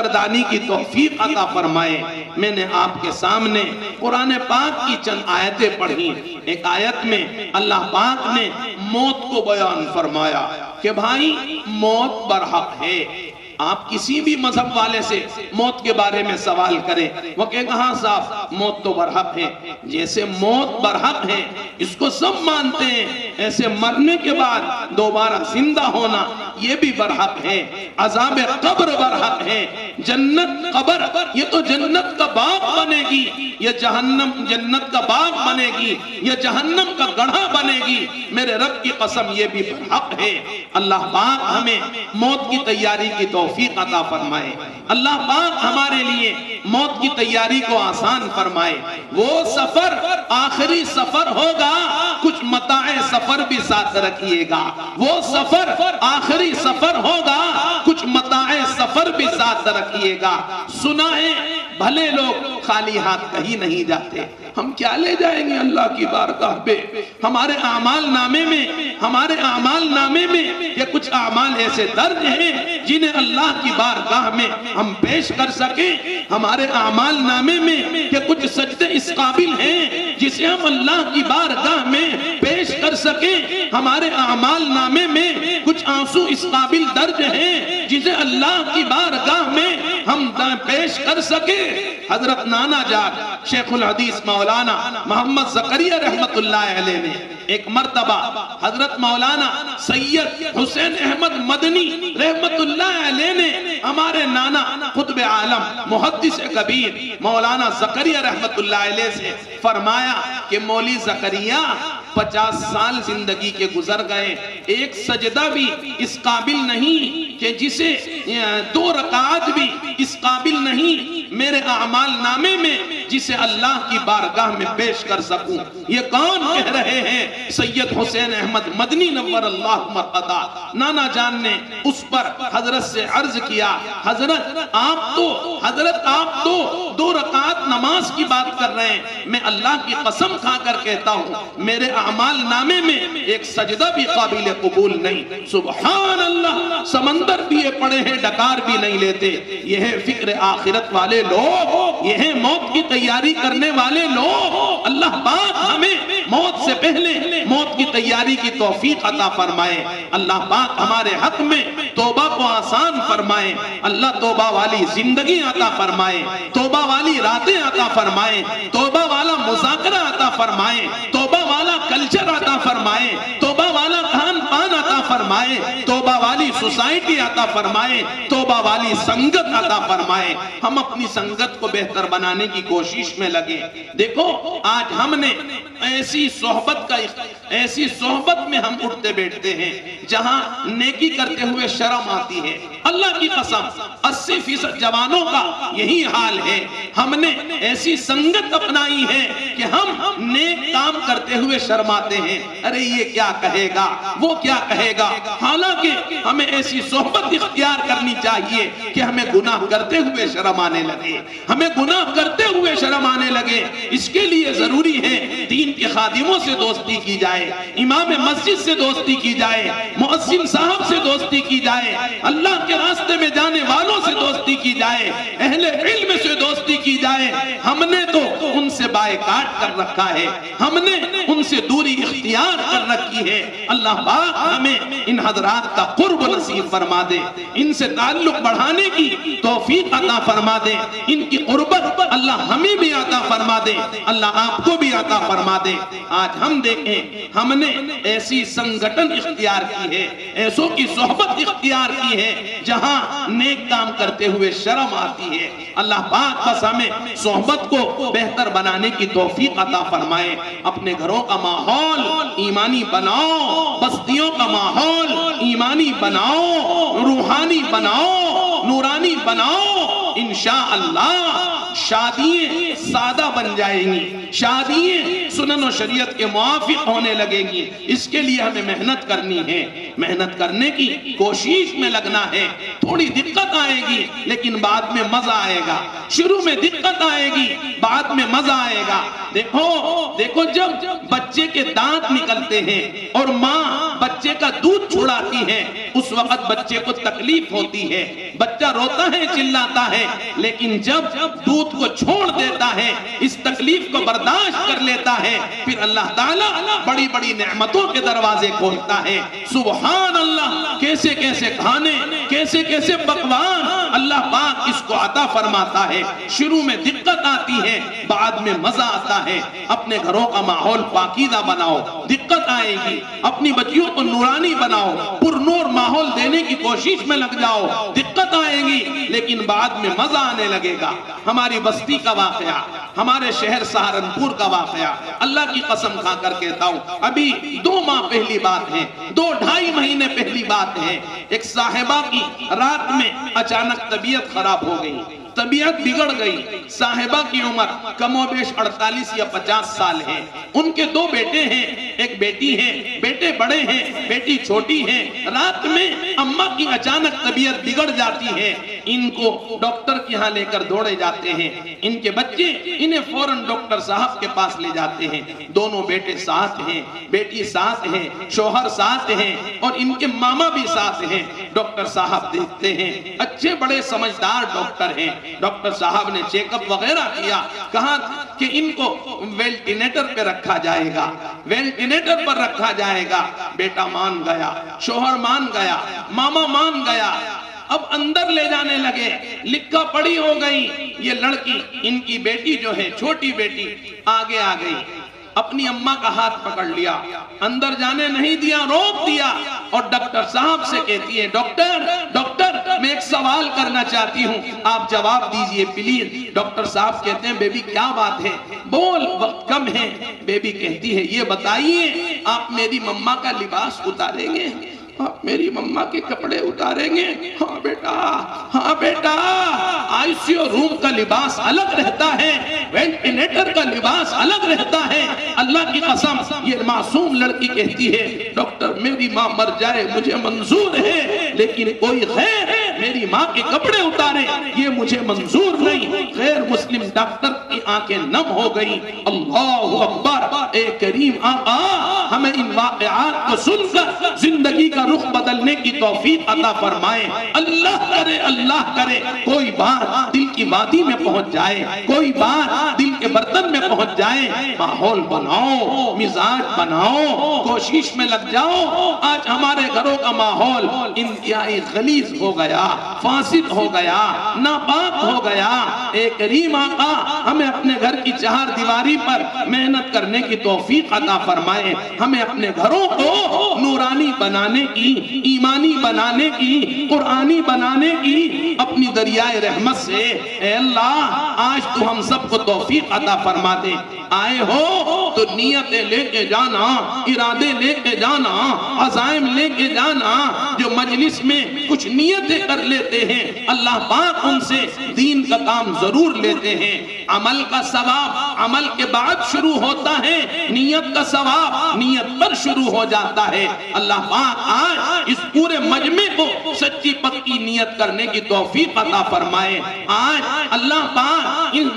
قدردانی کی توفیق عطا فرمائے۔ میں نے آپ کے سامنے قرآن پاک کی چند آیتیں پڑھی۔ ایک آیت میں اللہ پاک نے موت کو بیان فرمایا کہ بھائی موت برحق ہے۔ آپ کسی بھی مذہب والے سے موت کے بارے میں سوال کریں، وہ کہے گا ہاں صاحب موت تو برحق ہے۔ جیسے موت برحق ہے اس کو سب مانتے ہیں، ایسے مرنے کے بعد دوبارہ زندہ ہونا یہ بھی برحق ہے۔ عذاب قبر برحق ہے۔ جنت قبر یہ تو جنت کا باغ بنے گی، یہ جہنم جنت کا باغ بنے گی، یہ جہنم کا گڑھا بنے گی۔ میرے رب کی قسم یہ بھی برحق ہے۔ اللہ پاک ہمیں موت کی تیاری کی توفیق عطا فرمائے۔ اللہ پاک ہمارے لیے موت کی تیاری کو آسان فرمائے۔ وہ سفر آخری سفر ہوگا، کچھ متاع سفر بھی ساتھ رکھیے گا۔ وہ سفر آخری سفر ہوگا، کچھ متاع سفر بھی ساتھ رکھیے گا۔ سنا ہے بھلے لوگ خالی ہاتھ کہیں نہیں جاتے۔ ہم کیا لے جائیں گے اللہ کی بارگاہ پہ؟ ہمارے اعمال نامے میں یہ کچھ اعمال ایسے درج ہیں جنہیں اللہ کی بارگاہ میں ہم پیش کر سکیں۔ ہمارے اعمال نامے میں یہ کچھ سجدے اس قابل ہیں جسے ہم اللہ کی بارگاہ میں پیش کر سکیں۔ ہمارے اعمال نامے میں کچھ آنسو اس قابل درج ہیں جسے اللہ کی بارگاہ میں ہم پیش کر سکیں۔ حضرت نانا جان شیخ الحدیث مولانا محمد زکریا رحمت اللہ علیہ نے ایک مرتبہ حضرت مولانا سید حسین احمد مدنی رحمت اللہ علیہ نے ہمارے نانا قطب عالم محدث کبیر مولانا زکریا رحمت اللہ علیہ سے فرمایا کہ مولی زکریا 50 سال زندگی کے گزر گئے، ایک سجدہ بھی اس قابل نہیں کہ جسے 2 رکعات بھی اس قابل نہیں میرے اعمال نامے میں جسے اللہ کی بارگاہ میں پیش کر سکوں۔ یہ کون کہہ رہے ہیں؟ سید حسین احمد مدنی نور اللہ مرقدہ۔ نانا جان نے اس پر حضرت سے عرض کیا، حضرت آپ تو 2 رکعات نماز کی بات کر رہے ہیں، میں اللہ کی قسم کھا کر کہتا ہوں میرے اعمال نامے میں ایک سجدہ بھی قابل قبول نہیں۔ سبحان اللہ، سمندر بھی یہ پڑے ہیں ڈکار بھی نہیں لیتے۔ یہ ہے فکر آخرت والے لوگ، یہ ہے موت کی تیاری کرنے والے لوگ۔ اللہ پاک ہمیں موت سے پہلے موت کی تیاری کی توفیق عطا فرمائے۔ اللہ پاک ہمارے حق میں توبہ کو آسان فرمائے۔ اللہ توبہ والی زندگی عطا فرمائے، توبہ والی راتیں عطا فرمائے، توبہ والا مذاکرہ عطا فرمائے، توبہ والا کلچر عطا فرمائے، توبہ والا کھان پان عطا فرمائے، توبہ والی سوسائٹی عطا فرمائے، توبہ والی سنگت عطا فرمائے۔ ہم اپنی سنگت کو بہتر بنانے کی کوشش میں لگے۔ دیکھو آج ہم نے ایسی صحبت میں ہم اٹھتے بیٹھتے ہیں جہاں نیکی کرتے ہوئے شرم آتی ہے۔ اللہ کی قسم 80% جوانوں کا یہی حال ہے۔ ہم نے ایسی سنگت اپنائی ہے کہ ہم نیک کام کرتے ہوئے شرماتے ہیں، ارے یہ کیا کہے گا، وہ کیا کہے گا۔ حالانکہ ہمیں ایسی صحبت اختیار کرنی چاہیے کہ ہمیں گناہ کرتے ہوئے شرم آنے لگے، ہمیں گناہ کرتے ہوئے شرم آنے لگے۔ اس کے لیے ضروری ہے دین کے خادموں سے دوستی کی جائے، امام مسجد سے دوستی کی جائے، مؤذن صاحب سے دوستی کی جائے، اللہ کے راستے میں جانے والوں سے دوستی کی جائے، اہل علم سے دوستی کی جائے۔ ہم نے تو ان سے بائیکاٹ کر رکھا ہے، ہم نے ان سے دوری اختیار کر رکھی ہے۔ اللہ پاک ہمیں ان حضرات کا قرب نصیب فرما دے، ان سے تعلق بڑھانے کی توفیق عطا فرما دے، ان کی قربت اللہ ہمیں بھی عطا فرما دے، اللہ آپ کو بھی عطا فرما دے۔ آج ہم دیکھیں ہم نے ایسی سنگٹن اختیار کی ہے، ایسوں کی صحبت اختیار کی ہے جہاں نیک کام کرتے ہوئے شرم آتی ہے۔ اللہ پاک بس ہمیں صحبت کو بہتر بنانے کی توفیق عطا فرمائے۔ اپنے گھروں کا ماحول ایمانی بناؤ، بستیوں کا ماحول ایمانی بناؤ، روحانی بناؤ، نورانی بناؤ، انشاءاللہ شادیاں سادہ بن جائیں گی، شادیاں سنن و شریعت کے موافق ہونے لگیں گی۔ اس کے لیے ہمیں محنت کرنی ہے، محنت کرنے کی کوشش میں لگنا ہے۔ تھوڑی دقت آئے گی لیکن بعد میں مزہ آئے گا، شروع میں دقت آئے گی بعد میں مزہ آئے گا۔ دیکھو جب بچے کے دانت نکلتے ہیں اور ماں بچے کا دودھ چھڑاتی ہے، اس وقت بچے کو تکلیف ہوتی ہے، بچہ روتا ہے چلاتا ہے، لیکن جب دودھ کو چھوڑ دیتا ہے، اس تکلیف کو برداشت کر لیتا ہے، پھر اللہ تعالیٰ بڑی بڑی نعمتوں کے دروازے کھولتا ہے۔ سبحان اللہ، کیسے کیسے کھانے، کیسے کیسے پکوان اللہ پاک اس کو عطا فرماتا ہے۔ شروع میں دقت آتی ہے، بعد میں مزہ آتا ہے۔ اپنے گھروں کا ماحول پاکیزہ بناؤ، دقت آئے گی، اپنی بچیوں کو نورانی بناؤ، پر نور ماحول دینے کی کوشش میں لگ جاؤ، دقت آئے گی لیکن بعد میں مزہ آنے لگے گا۔ ہماری بستی کا واقعہ، ہمارے شہر سہارنپور کا واقعہ، اللہ کی قسم کھا کر کہتا ہوں، ابھی 2 ماہ پہلی بات ہے، 2-2.5 مہینے پہلی بات ہے، ایک صاحبہ کی رات میں اچانک طبیعت خراب ہو گئی، طبیعت بگڑ گئی۔ صاحبہ کی عمر کم و بیش 48 یا 50 سال ہے، ان کے 2 بیٹے ہیں، ایک بیٹی ہے، بیٹے بڑے ہیں، بیٹی چھوٹی ہے۔ رات میں اماں کی اچانک طبیعت بگڑ جاتی ہے، ان کو ڈاکٹر کے ہاں لے کر دوڑے جاتے ہیں، ان کے بچے انہیں فوراً ڈاکٹر صاحب کے پاس لے جاتے ہیں۔ دونوں بیٹے ساتھ ہیں، بیٹی ساتھ ہیں، شوہر ساتھ ہیں اور ان کے ماما بھی ساتھ ہیں۔ ڈاکٹر صاحب دیکھتے ہیں، اچھے بڑے سمجھدار ڈاکٹر ہیں۔ ڈاکٹر صاحب نے چیک اپ وغیرہ کیا، کہا کہ ان کو ویلٹینیٹر پہ رکھا جائے گا، ویلٹینیٹر پر رکھا جائے گا۔ بیٹا مان گیا، شوہر مان گیا، ماما مان گیا۔ اب اندر لے جانے لگے، لکھا پڑی ہو گئی۔ یہ لڑکی، ان کی بیٹی جو ہے، چھوٹی بیٹی، آگے آ گئی، اپنی اماں کا ہاتھ پکڑ لیا، اندر جانے نہیں دیا، روک دیا اور ڈاکٹر صاحب سے کہتی ہے، ڈاکٹر میں ایک سوال کرنا چاہتی ہوں، آپ جواب دیجئے پلیز۔ ڈاکٹر صاحب کہتے ہیں، بیبی کیا بات ہے، بول، وقت کم ہے۔ بیبی کہتی ہے، یہ بتائیے آپ میری مما کا لباس اتاریں گے، آپ میری مما کے کپڑے اتاریں گے؟ ہاں بیٹا، ہاں بیٹا۔ آئی سی یو روم کا لباس الگ رہتا ہے، وینٹیلیٹر کا لباس الگ رہتا ہے۔ اللہ کی قسم، یہ معصوم لڑکی کہتی ہے، ڈاکٹر میری ماں مر جائے مجھے منظور ہے، لیکن کوئی غیر میری ماں کے کپڑے اتارے یہ مجھے منظور نہیں۔ غیر مسلم ڈاکٹر کی آنکھیں نم ہو گئی۔ اللہ اکبر۔ اے کریم آقا، ہمیں ان واقعات کو سن کر زندگی کا رخ بدلنے کی توفیق عطا فرمائے۔ اللہ کرے کوئی بات دل کی وادی میں پہنچ جائے، کوئی بات دل کے برتن میں پہنچ جائے۔ ماحول بناؤ، مزاج بناؤ، کوشش میں لگ جاؤ۔ آج ہمارے گھروں کا ماحول انتہائی غلیظ ہو گیا، فاسد ہو گیا، ناپاک ہو گیا۔ اے کریم آقا، ہمیں اپنے گھر کی 4 دیواری پر محنت کرنے کی توفیق عطا فرمائے۔ ہمیں اپنے گھروں کو نورانی بنانے کی، ایمانی بنانے کی، قرآنی بنانے کی اپنی دریائے رحمت سے اے اللہ آج تو ہم سب کو توفیق عطا فرما دے۔ آئے ہو تو نیتیں لے کے جانا، ارادے لے کے جانا، عزائم لے کے جانا۔ جو مجلس میں کچھ نیتیں کر لیتے ہیں اللہ پاک ان سے دین کا کام ضرور لیتے ہیں۔ عمل کا ثواب عمل کے بعد شروع ہوتا ہے، نیت کا ثواب نیت پر شروع ہو جاتا ہے۔ اللہ پاک آج اس پورے مجمع کو سچی پکی نیت کرنے کی توفیق عطا فرمائے۔ آج اللہ پاک اس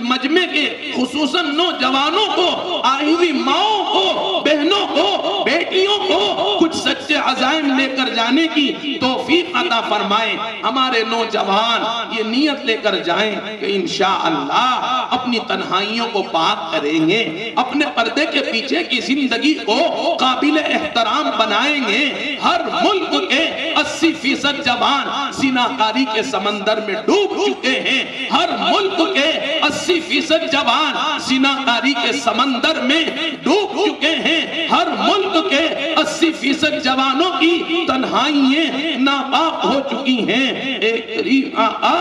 مجمع کے خصوصاً نوجوانوں کو، آئی ہوئی ماؤں کو، بہنوں کو، بیٹیوں کو کچھ سچے عزائم لے کر جانے کی توفیق عطا فرمائے۔ ہمارے نوجوان یہ نیت لے کر جائیں کہ انشاءاللہ اپنی تنہائیوں کو پاک کریں گے، اپنے پردے کے پیچھے کی زندگی کو قابل احترام بنائیں گے۔ ہر ملک کے 80% جوان زناکاری کے سمندر میں ڈوب چکے ہیں، ہر ملک کے 80% جوان زناکاری کے سمندر میں ڈوب چکے ہیں، ہر ملک کے 80 80% جوانوں کی تنہائیاں ناپاک ہو چکی ہیں۔ ایک قریب آقا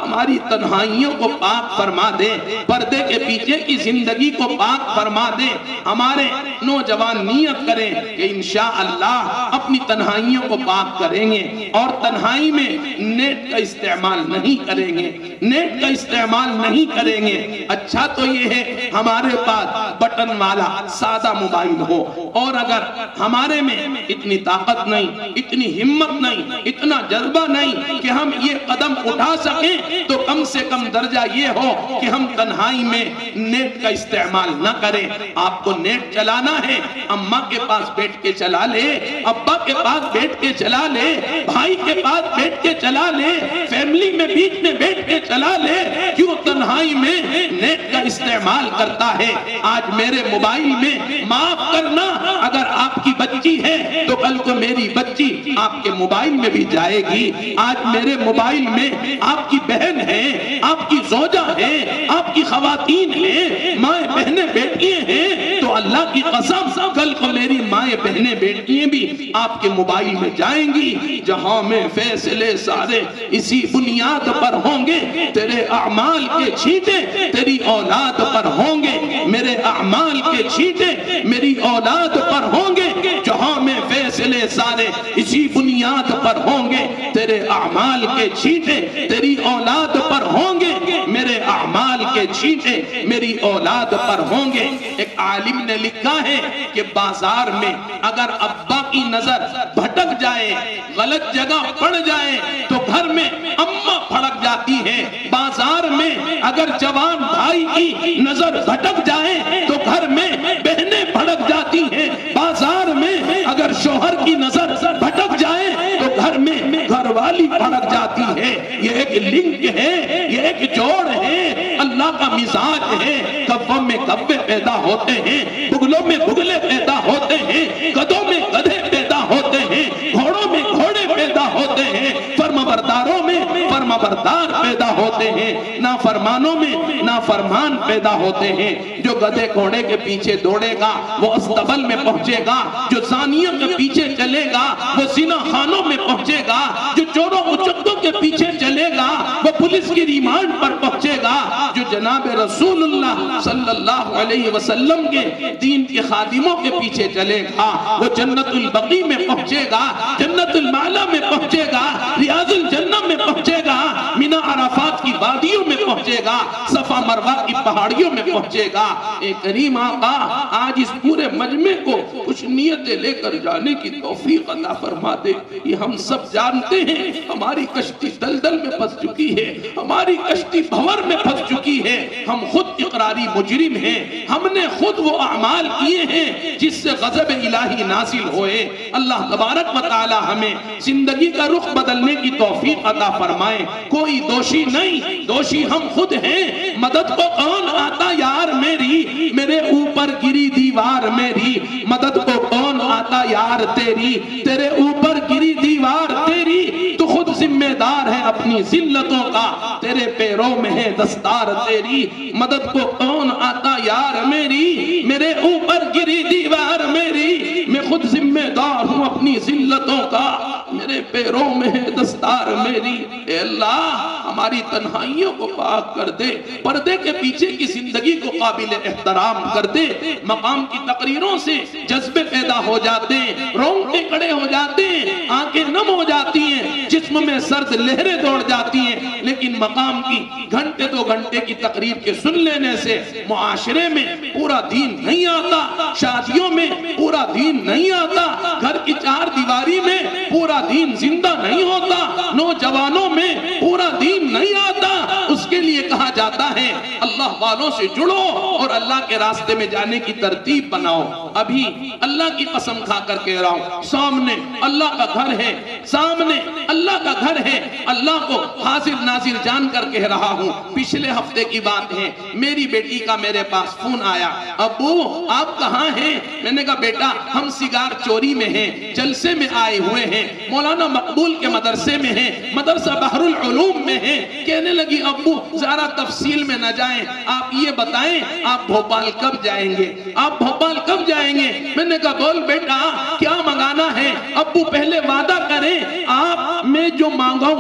ہماری تنہائیوں کو پاک فرما دے، پردے کے پیچھے کی زندگی کو پاک فرما دے۔ ہمارے نوجوان نیت کریں کہ انشاءاللہ اپنی تنہائیوں کو پاک کریں گے اور تنہائی میں نیٹ کا استعمال نہیں کریں گے، نیٹ کا استعمال نہیں کریں گے۔ اچھا تو یہ ہے ہمارے پاس بٹن والا سادہ موبائل ہو، اور اگر ہمارے میں اتنی طاقت نہیں، اتنی ہمت نہیں، اتنا جذبہ نہیں کہ ہم یہ قدم اٹھا سکیں، تو کم سے کم درجہ یہ ہو کہ ہم تنہائی میں نیٹ کا استعمال نہ کریں۔ آپ کو نیٹ چلانا ہے، اماں کے پاس بیٹھ کے چلا لے، ابا کے پاس بیٹھ کے چلا لے، بھائی کے پاس بیٹھ کے چلا لے، فیملی میں بیچ میں بیٹھ کے چلا لے۔ کیوں تنہائی میں نیٹ کا استعمال کرتا ہے؟ آج میرے موبائل میں معاف کرنا اگر آپ کی بچی ہے تو کل کو میری بچی آپ کے موبائل میں بھی جائے گی۔ آج میرے موبائل میں آپ کی بہن ہے، آپ کی زوجہ ہے، آپ کی خواتین ہیں، مائیں بہنیں بیٹیاں ہیں، تو اللہ کی قسم کل کو میری مائیں بہنیں بیٹیاں بھی آپ کے موبائل میں جائیں گی۔ جہاں میں فیصلے سارے اسی بنیاد پر ہوں گے، تیرے اعمال کے چھینٹے تیری اولاد پر ہوں گے، میرے اعمال کے چھینٹے میری اولاد پر ہوں گے۔ جہاں میں فیصلے سارے اسی بنیاد پر ہوں گے، تیرے اعمال کے چھینٹے تیری اولاد پر ہوں گے، میرے اعمال کے چھینٹے میری اولاد پر ہوں گے۔ ایک عالم نے لکھا ہے کہ بازار میں اگر ابا کی نظر بھٹک جائے، غلط جگہ پڑ جائے، تو گھر میں اماں پھڑک جاتی ہے۔ بازار میں اگر جوان بھائی کی نظر بھٹک جائے تو گھر میں بہنیں بھڑک جاتی ہیں۔ بازار میں اگر شوہر کی نظر بھٹک جائے تو گھر میں گھر والی بھڑک جاتی ہے۔ یہ ایک لنک ہے، یہ ایک جوڑ ہے، اللہ کا مزاج ہے۔ کبوں میں کبے پیدا ہوتے ہیں، بگلوں میں بگلے پیدا ہوتے ہیں، گدھوں میں گدھے پیدا ہوتے ہیں، گھوڑوں میں گھوڑے پیدا ہوتے ہیں، فرمانبرداروں میں فرمانبردار پیدا ہوتے ہیں، نافرمانوں میں نافرمان پیدا ہوتے ہیں۔ جو گدھے گھوڑے کے پیچھے دوڑے گا وہ استبل میں پہنچے گا، جو زانیوں کے پیچھے چلے گا وہ زنا خانوں میں پہنچے گا، جو چوروں اچکوں کے پیچھے چلے گا وہ پولیس کی ریمانڈ پر پہنچے گا، جو جناب رسول اللہ صلی اللہ علیہ وسلم کے دین کے خادموں کے پیچھے چلے گا وہ جنت البقیع میں پہنچے گا، جنت المعلا میں پہنچے گا، ریاض الجنہ میں پہنچے گا، مینا عرفات کی وادیوں میں پہنچے گا، صفا مروہ کی پہاڑیوں میں پہنچے گا۔ اے کریم آقا آج اس پورے مجمع کو کچھ نیتیں لے کر جانے کی توفیق عطا فرما دے۔ یہ ہم سب جانتے ہیں ہماری کشتی دلدل میں پھنس چکی ہے، ہماری کشتی بھور میں پھنس چکی ہے، ہم خود اقراری مجرم ہیں، ہم نے خود وہ اعمال کیے ہیں جس سے غضب الہی نازل ہوئے۔ اللہ تبارک و تعالی ہمیں زندگی کا رخ بدلنے کی توفیق عطا فرمائے۔ کوئی دوشی نہیں، دوشی ہم خود ہیں۔ مدد کو کون آتا یار میری، میرے اوپر گری دیوار میری، مدد کو کون آتا یار تیری، تیرے اوپر گری دیوار تیری، تو خود ذمہ دار ہے اپنی ذلتوں کا، تیرے پیروں میں ہے دستار تیری۔ مدد کو کون آتا یار میری، میرے اوپر گری دیوار میری، میں خود ذمہ دار ہوں اپنی ذلتوں کا، میرے پیروں میں ہے دستار میری۔ اے اللہ ہماری تنہائیوں کو پاک کر دے، پردے کے پیچھے کی زندگی کو قابل احترام کر دے۔ مقام کی تقریروں سے جذبے پیدا ہو جاتے ہیں، رونگٹے کھڑے ہو جاتے ہیں، آنکھیں نم ہو جاتی ہیں، جسم میں سرد لہریں دوڑ جاتی ہیں، لیکن مقام کی گھنٹے 2 گھنٹے کی تقریر کے سن لینے سے معاشرے میں پورا دین نہیں آتا، شادیوں میں پورا دین نہیں آتا، گھر کی 4 دیواری میں پورا دین زندہ نہیں ہوتا، نوجوانوں میں پورا دین نہیں آتا۔ اس کے لیے کہا جاتا ہے اللہ والوں سے جڑو اور اللہ کے راستے میں جانے کی ترتیب بناؤ۔ ابھی اللہ کی قسم کھا کر کہہ رہا ہوں، سامنے اللہ کا گھر ہے، سامنے اللہ کا گھر ہے، اللہ کو حاضر ناظر جان کر کہہ رہا ہوں۔ پچھلے ہفتے کی بات ہے، میری بیٹی کا میرے پاس فون آیا، ابو آپ کہاں ہیں؟ میں نے کہا بیٹا ہم سگار چوری میں ہیں، جلسے میں آئے ہوئے ہیں، مولانا مقبول کے مدرسے میں ہیں، مدرسہ بحر العلوم میں ہیں۔ کہنے لگی ابو ذرا تفصیل میں نہ جائیں، آپ یہ بتائیں آپ بھوپال کب جائیں گے، آپ بھوپال کب کب جائیں گے؟ میں نے کہا بول بیٹا کیا منگانا ہے؟ ابو پہلے وعدہ کریں آپ میں جو مانگوں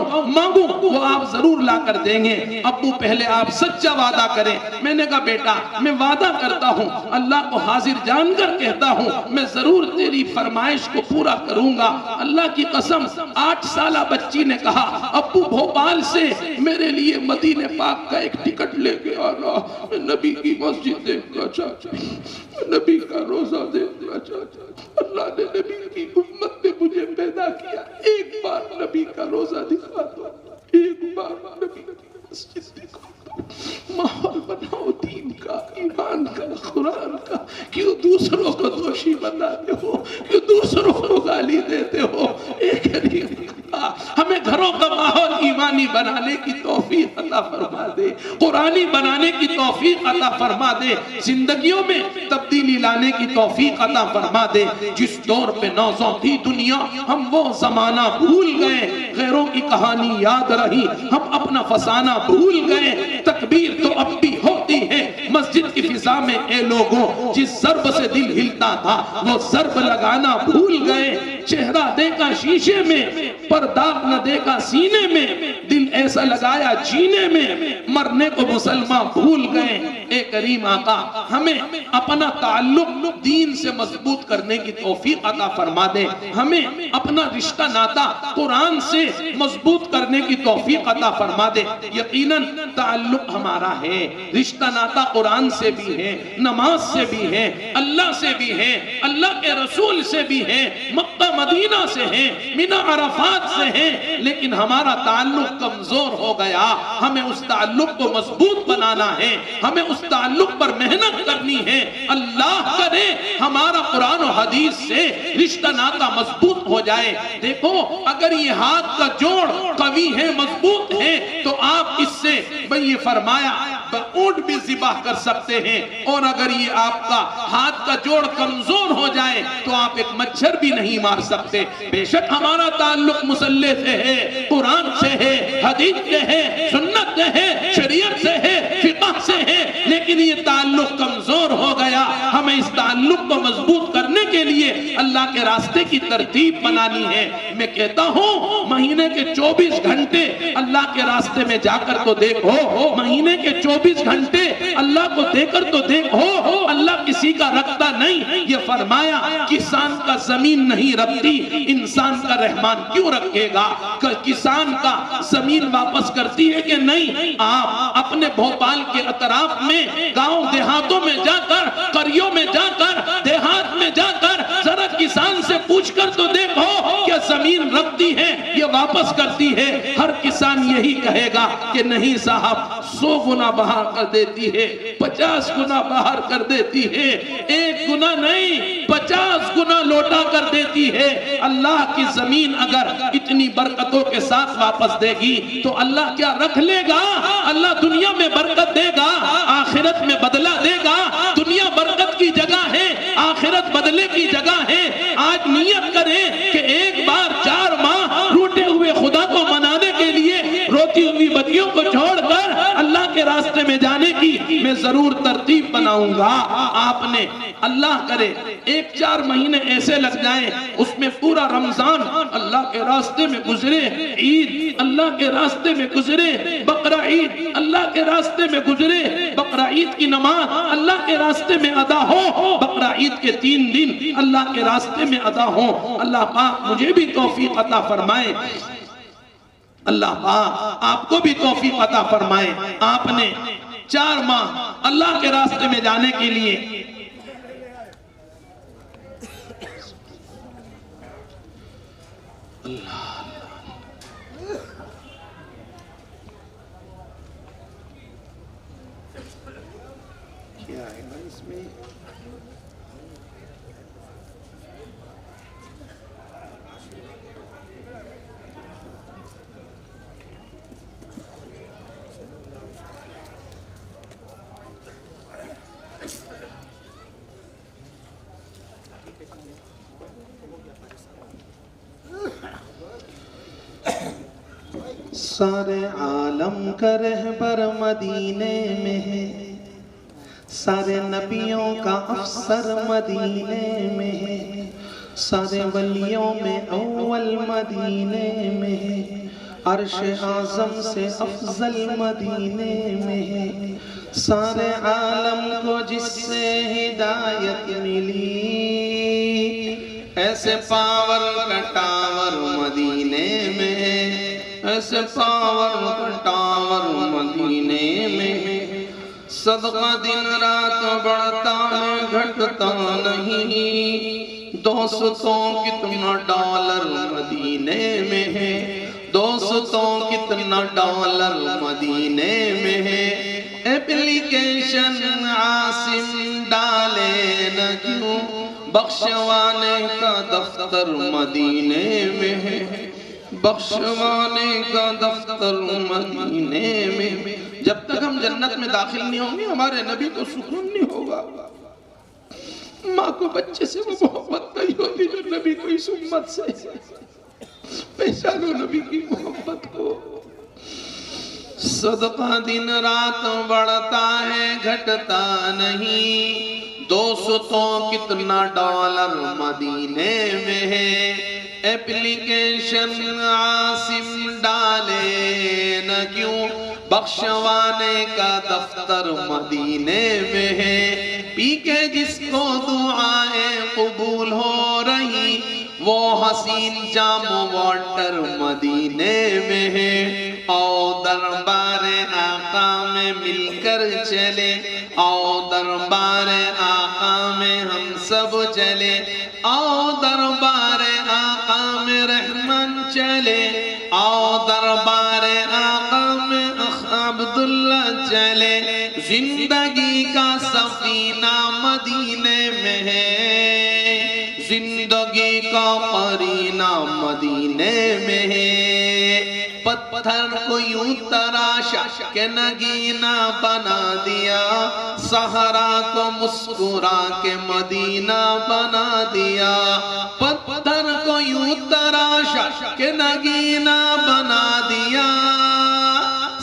وہ آپ ضرور لا کر دیں گے، ابو پہلے آپ سچا وعدہ کریں۔ میں نے کہا بیٹا میں وعدہ کرتا ہوں، اللہ کو حاضر جان کر کہتا ہوں میں ضرور تیری فرمائش کو پورا کروں گا۔ اللہ کی قسم 8 سالہ بچی نے کہا ابو بھوپال سے میرے لیے مدینہ پاک کا ایک ٹکٹ لے کے آنا، میں نبی کی مسجد دیکھنا چاہتا ہوں، نبی کا روزہ دیکھنا چاہتا ہوں، اللہ نے نبی کی امت میں مجھے پیدا کیا، ایک بار نبی کا روزہ دکھا دو، ایک بار نبی کی مسجد دکھا دو، ماحول بناؤ دین کا، ایمان کا، قرآن کا۔ کیوں دوسروں کو دوشی بناتے ہو؟ کیوں دوسروں کو گالی دیتے ہو؟ ایک ہمیں گھروں کا ماحول ایمانی بنانے کی توفیق عطا فرما دے، قرآنی بنانے کی توفیق عطا فرما دے، زندگیوں میں تبدیلی لانے کی توفیق عطا فرما دے۔ جس دور پہ نوزوں تھی دنیا ہم وہ زمانہ بھول گئے، غیروں کی کہانی یاد رہی ہم اپنا فسانہ بھول گئے۔ تکبیر تو اب بھی ہوتی ہے مسجد کی فضا میں، اے لوگوں جس ضرب سے دل ہلتا تھا وہ ضرب لگانا بھول گئے۔ چہرہ دیکھا شیشے میں پر داغ نہ دیکھا سینے میں، دل ایسا لگایا جینے میں، مرنے کو مسلمان بھول گئے۔ اے کریم آقا ہمیں اپنا تعلق دین سے مضبوط کرنے کی توفیق عطا فرما دے، ہمیں اپنا رشتہ ناتا قرآن سے مضبوط کرنے کی توفیق عطا فرما دے۔ یقیناً تعلق ہمارا ہے، رشتہ ناتا قرآن سے بھی ہے، نماز سے بھی ہے، اللہ سے بھی ہے، اللہ کے رسول سے بھی ہے، مکہ مدینہ سے ہے، منی عرفات سے ہے، لیکن ہمارا تعلق کمزور ہو گیا۔ ہمیں اس تعلق کو مضبوط بنانا ہے، ہمیں اس تعلق پر محنت کرنی ہے۔ اللہ کرے ہمارا قرآن و حدیث سے رشتہ ناتا مضبوط ہو جائے۔ دیکھو اگر یہ ہاتھ کا جوڑ قوی ہے، مضبوط ہے، تو آپ اس سے یہ فرمایا اونٹ بھی ذبح کر سکتے ہیں، اور اگر یہ آپ کا ہاتھ کا جوڑ کمزور ہو جائے تو آپ ایک مچھر بھی نہیں مار سکتے۔ بے شک ہمارا تعلق مصلی سے ہے، قرآن سے ہے، حدیث سے ہے، سنت سے ہے، شریعت سے ہے، فقہ سے ہے، لیکن یہ تعلق کمزور ہو گیا۔ ہمیں اس تعلق کو مضبوط کرنے کے لیے اللہ کے راستے کی ترتیب بنانی ہے۔ میں کہتا ہوں مہینے کے 24 گھنٹے اللہ کے راستے میں جا کر تو دیکھو، مہینے کے 24 گھنٹے اللہ کو دے کر تو دیکھو، اللہ کسی کا رکھتا نہیں۔ یہ فرمایا کسان کا زمین نہیں رکھتی، انسان کا رحمان کیوں رکھے گا؟ کسان کا زمین واپس کرتی ہے کہ نہیں؟ آپ اپنے بھوپال کے اطراف میں گاؤں دیہاتوں میں جا کر، قریوں میں جا کر، دیہات میں جا کر ذرا کسان سے پوچھ کر تو دیکھو کیا زمین رکھتی ہے یہ واپس کرتی ہے؟ ہر کسان یہی کہے گا کہ نہیں صاحب، 100 گنا باہر کر دیتی ہے، 50 گنا باہر کر دیتی ہے، 1 گنا نہیں 50 گنا لوٹا کر دیتی ہے۔ اللہ کی زمین اگر اتنی برکتوں کے ساتھ واپس دے گی تو اللہ کیا رکھ لے گا؟ اللہ دنیا میں برکت دے گا، آخرت میں بدلہ دے گا۔ دنیا برکت کی جگہ ہے، آخرت بدلے کی جگہ ہے۔ آج نیت کریں کہ ایک بار 4 ماہ روٹے ہوئے خدا کو منانے کے لیے روتی ہوئی بچیوں کو چھوڑ کر اللہ کے راستے میں جانے کی میں ضرور ترتیب بناؤں گا۔ آپ نے اللہ کرے 1-4 مہینے ایسے لگ جائیں، اس میں پورا رمضان اللہ کے راستے میں گزرے، عید اللہ کے راستے میں گزرے، بقرہ عید اللہ کے راستے میں گزرے، بقرہ عید کی نماز اللہ کے راستے میں ادا ہو، بقرہ عید کے 3 دن اللہ کے راستے میں ادا ہو۔ اللہ پاک مجھے بھی توفیق عطا فرمائے، اللہ پاک آپ کو بھی توفیق عطا فرمائے۔ آپ نے 4 ماہ اللہ کے راستے میں جانے کے لیے کیا ہے نا اس میں سارے عالم کا رہبر مدینے میں ہے، سارے نبیوں کا افسر مدینے میں ہے، سارے ولیوں میں اول مدینے میں ہے، عرش اعظم سے افضل مدینے میں ہے، سارے عالم کو جس سے ہدایت ملی، ایسے پاور کا ٹاور مدینے میں ہے، ایسے پاور کا ٹاور مدینے میں ہے، صدقہ دن رات بڑھتا ہے گھٹتا نہیں، دوستوں کتنا ڈالر مدینے میں ہے، دوستوں کتنا ڈالر مدینے میں ہے، ایپلیکیشن عاصم ڈالے نہ کیوں، بخشوانے کا دفتر مدینے میں ہے، بخشوانے کا دفتر مدینے میں، جب تک ہم جنت میں داخل نہیں ہوں گے ہمارے نبی کو سکون نہیں ہوگا۔ ماں کو بچے سے وہ محبت نہیں ہوتی جو نبی کو اس امت سے، پہچانو نبی کی محبت کو۔ صدقہ دن رات بڑھتا ہے گھٹتا نہیں، دوستوں کتنا ڈالر مدینے میں ہے، ایپلیکیشن عاصم ڈالے نہ کیوں، بخشوانے کا دفتر مدینے میں ہے، پی کے جس کو دعائیں قبول ہو رہی، وہ حسین جام واٹر مدینے میں ہے، آؤ دربار آقا میں مل کر چلے، آؤ دربار آقا میں ہم سب چلے، آؤ دربار آقا میں رحمن چلے، آؤ دربار آقا میں عبداللہ چلے، زندگی کا سفینہ مدینے میں ہے، زندگی کا قرینہ مدینے میں ہے، پتھر کو یوں تراشا کہ نگینہ بنا دیا، صحرا کو مسکرا کے مدینہ بنا دیا، پتھر کو یوں تراشا کہ نگینہ بنا دیا،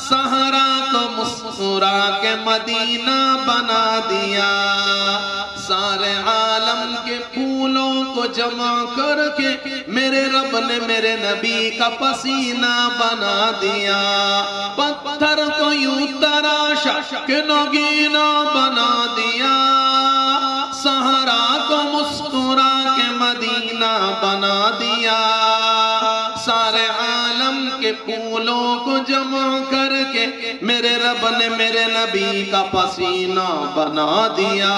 صحرا کو مسکرا کے مدینہ بنا دیا، سارے عالم کے پھولوں کو جمع کر کے میرے رب نے میرے نبی کا پسینہ بنا دیا، پتھر کو یوں تراشا کہ نگینہ بنا دیا، صحرا کو مسکرا کے مدینہ بنا دیا، سارے عالم کے پھولوں کو جمع کر کے میرے رب نے میرے نبی کا پسینہ بنا دیا،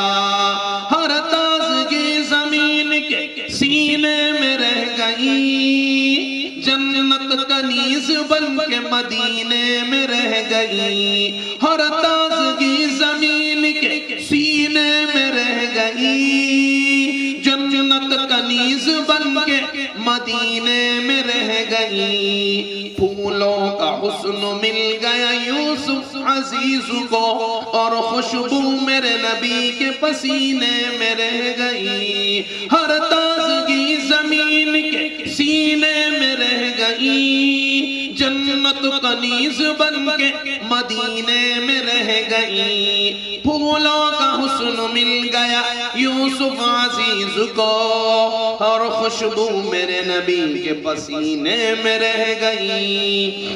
ہر تازگی زمین کے سینے میں رہ گئی، جنت کنیز بن کے مدینے میں رہ گئی، ہر تازگی زمین کے سینے میں رہ گئی، جنت کنیز بن کے مدینے میں رہ گئی، پھولوں کا حسن مل گیا یوسف عزیز کو، اور خوشبو میرے نبی کے پسینے میں رہ گئی، ہر تازگی زمین کے سینے میں رہ گئی، جنت کنیز بن کے مدینے میں رہ گئی، پھولوں کا حسن مل گیا یوسف عزیز کو، اور خوشبو میرے نبی کے پسینے میں رہ گئی۔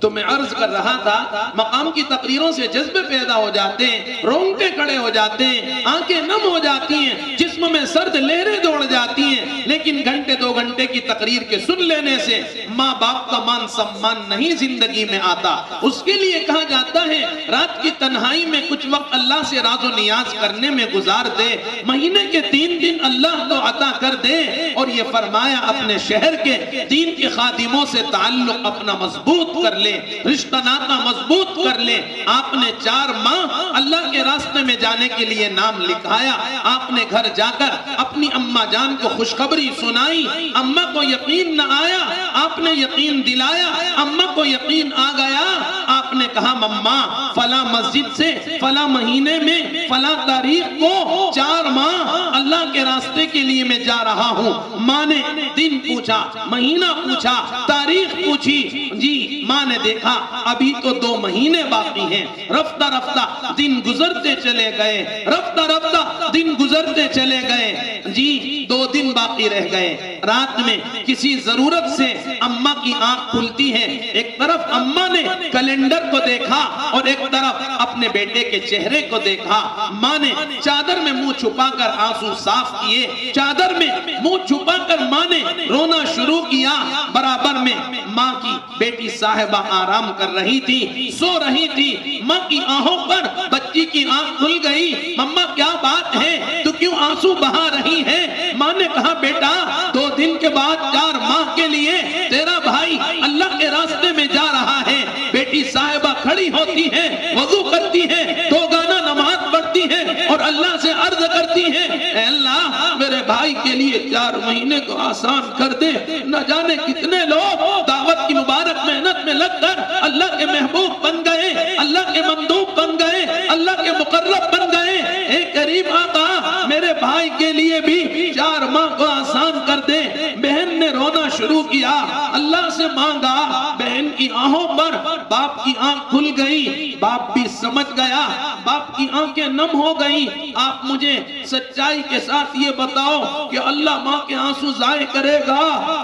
تو میں عرض کر رہا تھا مقام کی تقریروں سے جذبے پیدا ہو جاتے ہیں، رونگٹے کھڑے ہو جاتے ہیں، آنکھیں نم ہو جاتی ہیں، جسم میں سرد لہریں دوڑ جاتی ہیں، لیکن گھنٹے دو گھنٹے کی تقریر کے سن لینے سے ماں باپ کا مان سمان نہیں زندگی میں آتا۔ اس کے لیے کہا جاتا ہے رات کی تنہائی میں کچھ وقت اللہ سے راز و نیاز کرنے میں گزار دے، مہینے کے 3 دن اللہ کو عطا کر دے، اور یہ فرمایا اپنے شہر کے دین کے خادموں سے تعلق اپنا مضبوط کر لے، رشتہ ناطہ مضبوط کر لے۔ آپ نے 4 ماہ اللہ کے راستے میں جانے کے لیے نام لکھایا، آپ نے گھر جا کر اپنی اماں جان کو خوشخبری سنائی، اماں کو یقین نہ آیا، آپ نے یقین دلایا، اماں کو یقین آ گیا، آپ نے کہا ماں فلاں مسجد سے فلاں مہینے میں فلاں تاریخ کو 4 ماہ اللہ کے راستے کے لیے میں جا رہا ہوں۔ ماں نے دن پوچھا، مہینہ پوچھا، تاریخ پوچھی، جی ماں نے دیکھا ابھی تو 2 مہینے باقی ہیں، رفتہ رفتہ دن گزرتے چلے گئے، رفتہ رفتہ دن گزرتے چلے گئے، جی 2 دن باقی رہ گئے۔ رات میں کسی ضرورت سے اماں کی آنکھ کھلتی ہے، ایک طرف اماں نے کیلنڈر کو دیکھا اور ایک طرف اپنے بیٹے کے چہرے کو دیکھا۔ ماں نے چادر میں منہ چھپا کر آنسو صاف کیے، چادر میں منہ چھپا کر ماں نے رونا شروع کیا۔ برابر میں ماں کی بیٹی صاحبہ آرام کر رہی تھی، سو رہی تھی، ماں کی آنکھوں پر بچی کی آنکھ کھل گئی۔ مما کیا بات ہے، تو کیوں آنسو بہا رہی ہے؟ ماں نے کہا بیٹا 2 دن کے بعد 4 ماہ کے لیے تیرا بھائی اللہ کے راستے میں جا رہا ہے۔ بیٹی صاحبہ کھڑی ہوتی ہے، وضو کرتی ہے، 2 گانا نماز پڑھتی ہے اور اللہ سے عرض کرتی ہے اے اللہ میرے بھائی کے لیے 4 مہینے کو آسان کر دے۔ نہ جانے کتنے لوگ دعوت کی مبارک محنت میں لگ کر اللہ کے محبوب بن گئے، اللہ کے مندوب بن گئے، اللہ کے مقرب بن گئے۔ اے کریم آقا میرے بھائی کے لیے بھی 4 ماہ کو آسان کر دے۔ بہن نے رونا شروع کیا، اللہ سے مانگا، بہن کی آنکھوں پر باپ کی آنکھ کھل گئی، باپ بھی سمجھ گیا، باپ کی آنکھیں نم ہو گئی۔ آپ مجھے سچائی کے ساتھ یہ بتاؤ کہ اللہ ماں کے آنسو ضائع کرے گا،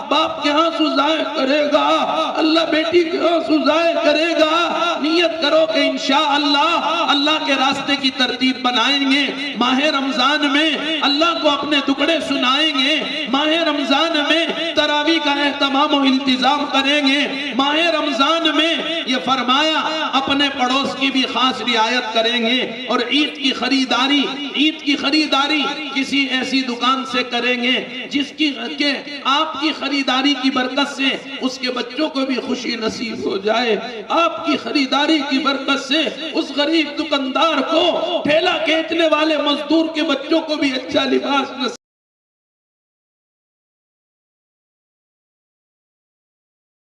باپ کے آنسو ضائع کرے گا، اللہ بیٹی کے آنسو ضائع کرے گا؟ نیت کرو کہ انشاءاللہ اللہ کے راستے کی ترتیب بنائیں گے، ماہ رمضان میں اللہ کو اپنے دکڑے سنائیں گے، ماہ رمضان میں تراویح کا اہتمام و انتظام کریں گے، ماہ رمضان میں یہ فرمایا اپنے پڑوس کی بھی خاص رعایت کریں گے، اور عید کی خریداری کسی ایسی دکان سے کریں گے جس کی کہ آپ کی خریداری کی برکت سے اس کے بچوں کو بھی خوشی نصیب ہو جائے، آپ کی خریداری کی برکت سے اس غریب دکاندار کو ٹھیلا کھینچنے والے مزدور کے بچوں کو بھی اچھا لباس نصیب